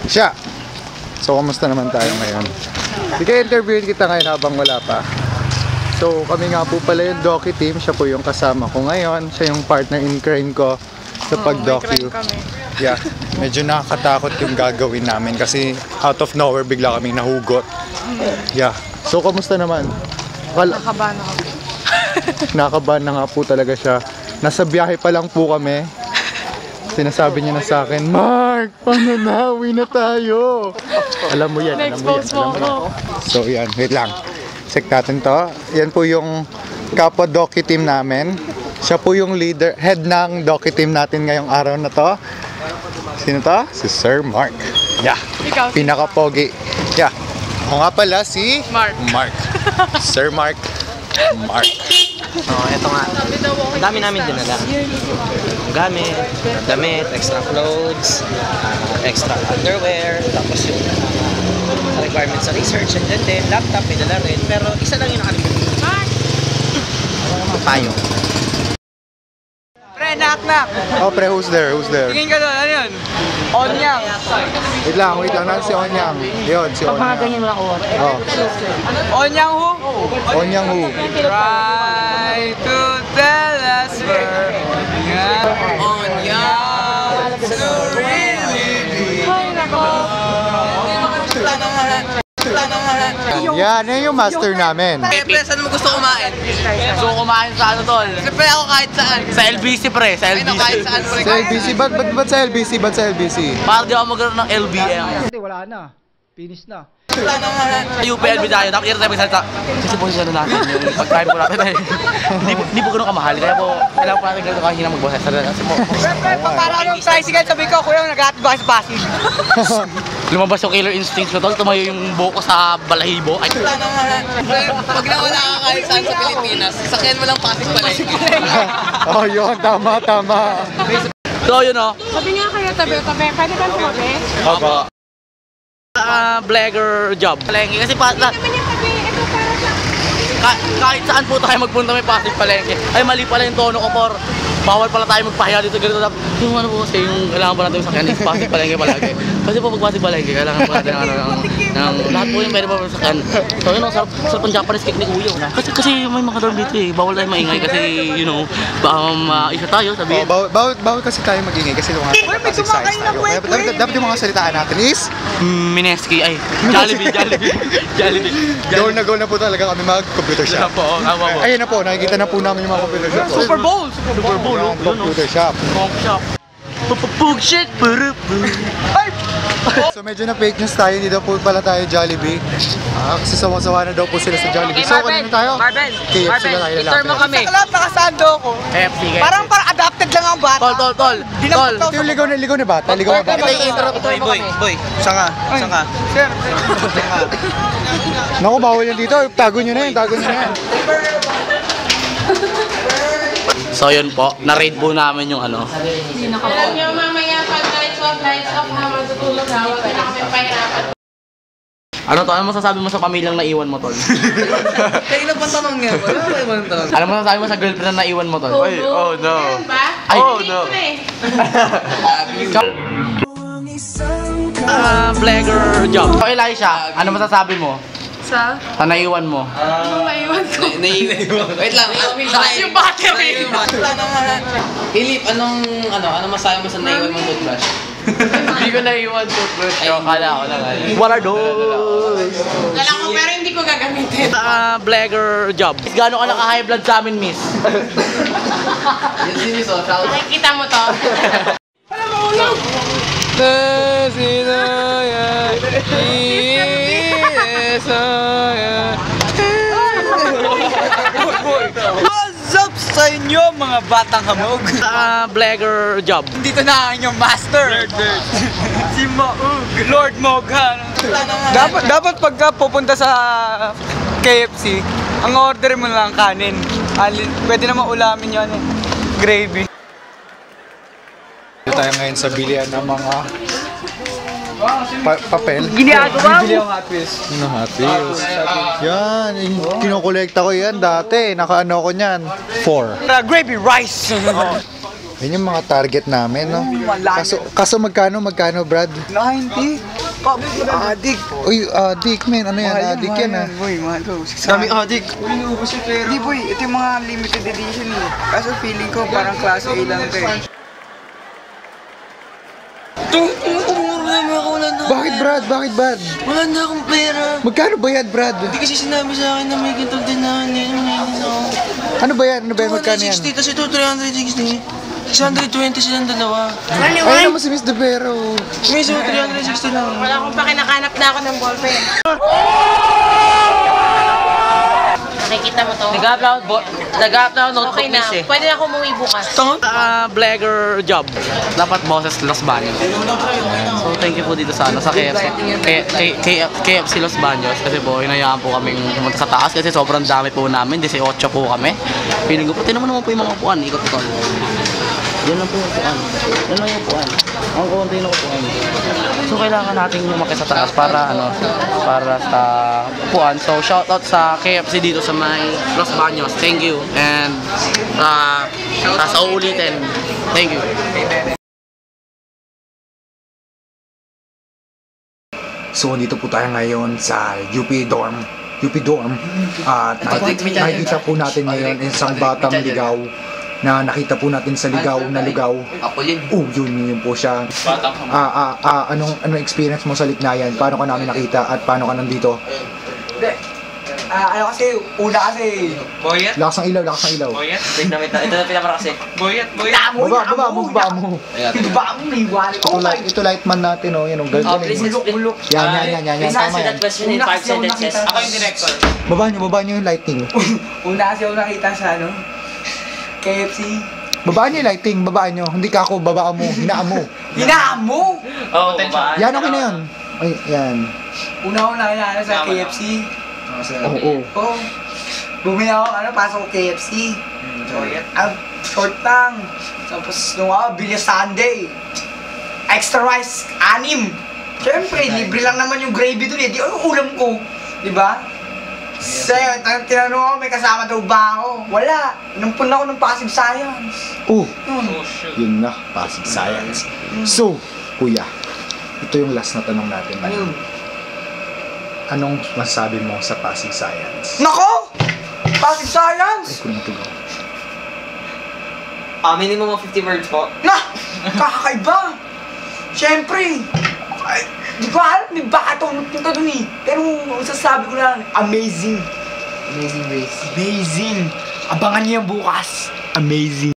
Siya! So, kamusta naman tayo ngayon? Sige, interviewin kita ngayon habang wala pa. So, kami nga po pala yung Doki team. Siya po yung kasama ko ngayon. Siya yung partner in crime ko sa pag-docu. Yeah, medyo nakakatakot yung gagawin namin kasi out of nowhere bigla kaming nahugot. Yeah. So, kamusta naman? Nakabahan ako. Nakabahan na nga po talaga siya. Nasa biyahe pa lang po kami. Sinasabi niya na sa akin, Mark, paano na? Uwi na tayo. Alam mo yan, alam mo yan. Alam mo yan. So yan, wait lang. Check natin to. Yan po yung kapwa docu team namin. Siya po yung leader, head ng docu team natin ngayong araw na to. Sino to? Si Sir Mark. Yeah. Pinaka-pogi. Yeah. Ako nga pala si Mark. Sir Mark. Mark. Oh, eto nga. Dami namin dinala. Gamit, damit, extra clothes, extra underwear, tapos yung requirements sa research, and then laptop, may dala rin. Pero isa lang yung nakalimutan. Tayo. Pre, knock-knock. Oh, pre, who's there? Who's there? Tingin ka doon, ano yun? Onyang. Wait lang. Nasa si Onyang. Yun, si Onyang. Pag mga ganyan mo lang kuha. Oh. Onyang who? Onyang who? Try to tell us where Onyang to really be. Yan, yan yung master namin. Pre, saan mo gusto kumain? Gusto ko kumain sa ano, tol? Pre, ako kahit saan. Sa LBC, pre. Sa LBC. Kahit saan, pre. Sa LBC? Ba't sa LBC? Ba't sa LBC? Para di ako magkaroon ng LBM. Hindi, wala na. Finish na. Sa UPLB tayo, tapos tayo magsalita. Kasi po siya na natin yung pagkain po natin ay hindi po ganun kamahal. Kaya po, kailangan po natin ganun kahina magboses. Kasi po, para anong tricycle, sabi ko, kuya, nag-aatid ba sa Pasig? Lumabas yung killer instincts ko, tol. Tumayo yung buhok ko sa balahibo. Ay, pag nawala ka kahit saan sa Pilipinas, sakyan mo lang Pasig Palengke. Oh, yun. Tama. So, yun o. Sabi nga kayo, tabi, pwede ba tumabi? Opo. Blagger job. Palengke kasi Hindi naman yung tabi, ito para sa... kahit saan po tayo magpunta may Pasig Palengke. Ay, mali pala yung tono ko, por. Bawal pala tayo magpahiya dito ganito. Yung ano po kasi, yung kailangan pa natin yung sakyan is Pasig Palengke palagi. Kasi po pag Pasig Palengke, kailangan pa natin ng lahat po yung pwede pa sakyan. So yun, sarap ang Japanese cake ni Kuya. Kasi may mga dorm dito eh. Bawal tayo maingay kasi, you know, baka isa tayo, sabihin. Bawal kasi tayo mag-ingay kasi mga exercise tayo. Dapat yung mga salitaan natin is Mineski, ay, Jollibee. go na po talaga kami mag-computer shop. Ayun na po, nakikita na po namin yung mga computer shop. Super Bowl! Yan, computer shop. Pug shit! So medyo na fake news tayo, dito po pala tayo Jollibee. Kasi sawa-sawa na daw po sila sa Jollibee. So kanino tayo? Marvin! KFC na tayo lalapit. mo kami. Sa club, nakasando ko. FC, Parang adapted lang ang bata. Tol. Ito yung ligaw na bata. Boy, saan ka? Sir. Naku, bawal yan dito. Tago nyo na yan. So yun po, na-raid po namin yung ano. Alam nyo, mamaya pag lights off na matutulog na, wag na kami pahirapan. Ano to? Ano masasabi mo sa pamilyang naiwan mo, tol? Kaya na pang tanong yan. Wala na ibang tanong. Ano masasabi mo sa girlfriend na naiwan mo, tol? Ay, oh no. Meron ba? Ay, oh no. Blagger job. So Elisha, ano masasabi mo? Sa? Sa naiwan mo? Anong naiwan ko? Wait lang. Yung battery! Ilip, anong masabi mo sa naiwan mong toothbrush? Hindi ko naiwan toothbrush. Kala ko lang. What are those? Alam ko, pero hindi ko gagamitin. Blagger job. Gaano ka naka-high blood sa amin, miss? Yan si Miss, oh. Nakikita mo to? What's up sa inyo mga batang hamog? Blagger job. Dito na ang inyong master. Si Lord Moghan. Dapat pagka pupunta sa KFC, ang order mo lang kanin. Pwede naman ulamin yun gravy. Dito tayo ngayon sa bilihan ng mga papel. Ginagawa mo? Bibili ang Hot Wheels. Ano, Hot Wheels? Yan, kinukolekta ko yan dati. Nakaano ko niyan. 4. Gravy rice. Yun yung mga target namin, no? Kaso magkano, Brad? 90. Adik. Uy, adik, men. Ano yan? Adik yan, ah. Boy, mahal to. Dami adik. Hindi boy, ito yung mga limited edition eh. Kaso feeling ko parang class A lang ito eh. Tumuro namin ako, wala na. Bakit, Brad? Bakit, Brad? Wala na akong pera. Magkano ba yan, Brad? Hindi kasi sinabi sa akin na may ganito din na Ano ba yan? Ano ba yan? Magkano yan? 260, tapos ito 360. 620 silang dalawa. Ay, naman si Miss De Vero. May 360 lang. Wala akong pakinakanap na ako ng ballpen. Nakikita mo to? Nag-upload notebook Okay na. eh. Pwede na ako umuwi bukas. Blagger job. Dapat boses Los Baños. So thank you po dito sa KFC. KFC Los Baños. Kasi po, hinayaan po kaming pumunta sa taas kasi sobrang dami po namin. 18 po kami. Feeling ko po, tinan mo naman po yung mga upuan. Ikot-ikot. Yan lang po yung upuan. Yan lang yung upuan. Ang konti na upuan. So kailangan natin lumakit sa taas para para sa upuan. So shoutout sa KFC dito sa may Los Baños. Thank you. And sa uulitin. Thank you. So, dito po tayo ngayon sa UP Dorm. At nakikita po natin ngayon isang batang ligaw na nakita po natin sa ligaw na ligaw. Yun po siya. Anong experience mo sa Liknayan? Paano ka namin nakita at paano ka nandito? Ano kasi, una kasi. Boyet? Lakas ng ilaw. Wait na. Ito na pinapara kasi. Boyet. Baba mo. Baba mo, may wali. Ito lightman natin, oh. Yan, oh. Bulok. Yan. Tama yan. question in 5 sentences. Ako yung director. Baba nyo yung lighting. Una kasi ako nakita sa KFC. Babaan nyo yung lighting, babaan nyo. Hindi ka ako, babaan mo, hinaan mo. Hinaan mo? Oo, Yan, okay na yun. Ay, yan. Una ako nakilala sa KFC. Oo. Bumili ako, pasok ko KFC. Short lang. Tapos nung bili Sunday. Extra rice, 6. Siyempre, libre lang naman yung gravy dun eh. Di ano ulam ko? Diba? Sa'yo, tinanong ako, may kasama daw ba ako? Wala. Nampun ako ng passive science. Yun na, passive science. So, kuya, ito yung last na tanong natin. Anong masasabi mo sa passive science? Nako! Passive science! Ay, ko na tugaw. Minimum of 50 words po. Kakaiba! Siyempre! Di ko alam, may baka punta dun eh. Pero sasabi ko lang, amazing. Amazing race. Amazing! Abangan niyo yan bukas. Amazing.